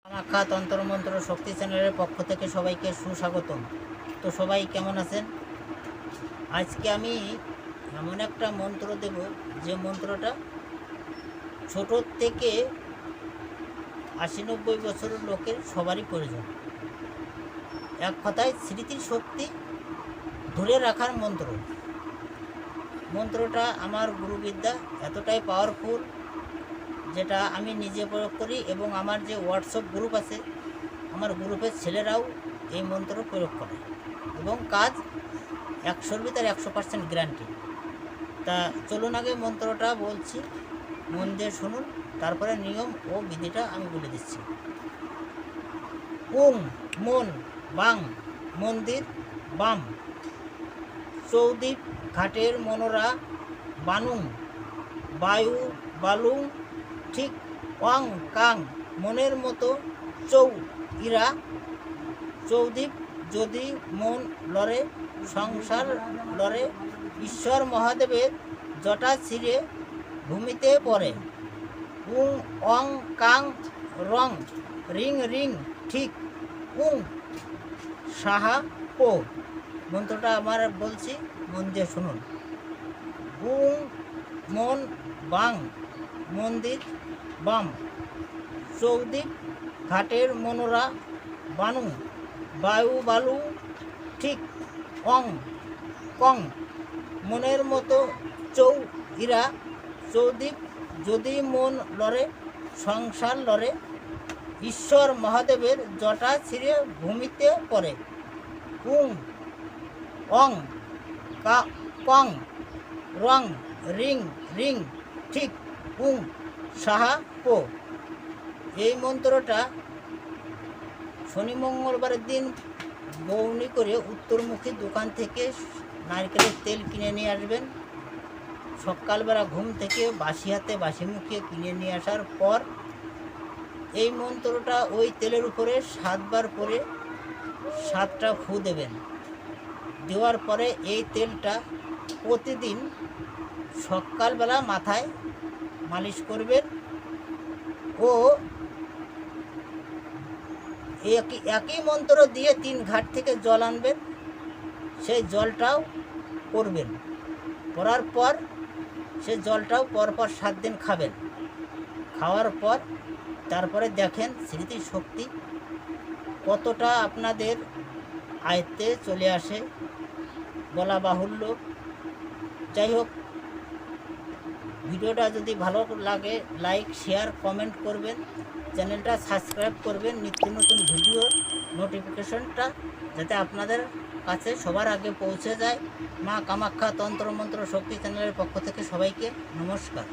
কামাখ্যা তন্ত্রমন্ত্র শক্তি চ্যানেলের পক্ষ থেকে সবাইকে সুস্বাগতম। তো সবাই কেমন আছেন? আজকে আমি এমন একটা মন্ত্র দেব যে মন্ত্রটা ছোট থেকে 80-90 বছরের লোকের সবারই প্রয়োজন। এক কথায় স্মৃতি শক্তি ধরে রাখার মন্ত্র। মন্ত্রটা আমার গুরুবিদ্যা এতটাই পাওয়ারফুল, যেটা আমি নিজে প্রয়োগ করি এবং আমার যে হোয়াটসঅ্যাপ গ্রুপ আছে, আমার গ্রুপের ছেলেরাও এই মন্ত্র প্রয়োগ করে এবং কাজ 100-র ভিতরে 100% গ্যারান্টি। তা চলুন আগে মন্ত্রটা বলছি, মন দিয়ে শুনুন, তারপরে নিয়ম ও বিধিটা আমি বলে দিচ্ছি। উং মন বাং মন্দির বাম চৌদ্বীপ ঘাটের মনোরা বানুং বায়ু বালুং ঠিক ওয়াং কাং মনের মতো চৌ ইরা চৌদ্বীপ যদি মন লড়ে সংসার লড়ে ঈশ্বর মহাদেবের জটা ছিঁড়ে ভূমিতে পড়ে উং অং কাং রং রিং রিং ঠিক উং সাহা পো। মন্ত্রটা আমার বলছি, মন দিয়ে শুনুন। উং মন বাং মন্দির বাম চৌদ্বীপ ঘাটের মনোরা বানু বায়ু বালু ঠিক অং কং মনের মতো চৌ ইরা চৌদ্বীপ যদি মন লড়ে সংসার লড়ে ঈশ্বর মহাদেবের জটা ছিঁড়ে ভূমিতে পড়ে উং অং কং রং রিং রিং ঠিক উং সাহা পো। এই মন্ত্রটা শনি মঙ্গলবারের দিন বৌনি করে উত্তরমুখী দোকান থেকে নারকেলের তেল কিনে নিয়ে আসবেন। সকালবেলা ঘুম থেকে বাসি হাতে বাসি মুখে কিনে নিয়ে আসার পর এই মন্ত্রটা ওই তেলের উপরে 7 বার করে 7টা ফু দেবেন। দেওয়ার পরে এই তেলটা প্রতিদিন সকালবেলা মাথায় মালিশ করবেন ও একই মন্ত্র দিয়ে 3 ঘাট থেকে জল আনবেন, সেই জলটাও করবেন। করার পর সেই জলটাও পরপর 7 দিন খাবেন। খাওয়ার পর তারপরে দেখেন স্মৃতি শক্তি কতটা আপনাদের আয়ত্তে চলে আসে, বলা বাহুল্য। যাই হোক, ভিডিওটা যদি ভালো লাগে লাইক শেয়ার কমেন্ট করবেন, চ্যানেলটা সাবস্ক্রাইব করবেন, নিত্য নতুন ভিডিওর নোটিফিকেশনটা যাতে আপনাদের কাছে সবার আগে পৌঁছে যায়। মা কামাখ্যা তন্ত্রমন্ত্র শক্তি চ্যানেলের পক্ষ থেকে সবাইকে নমস্কার।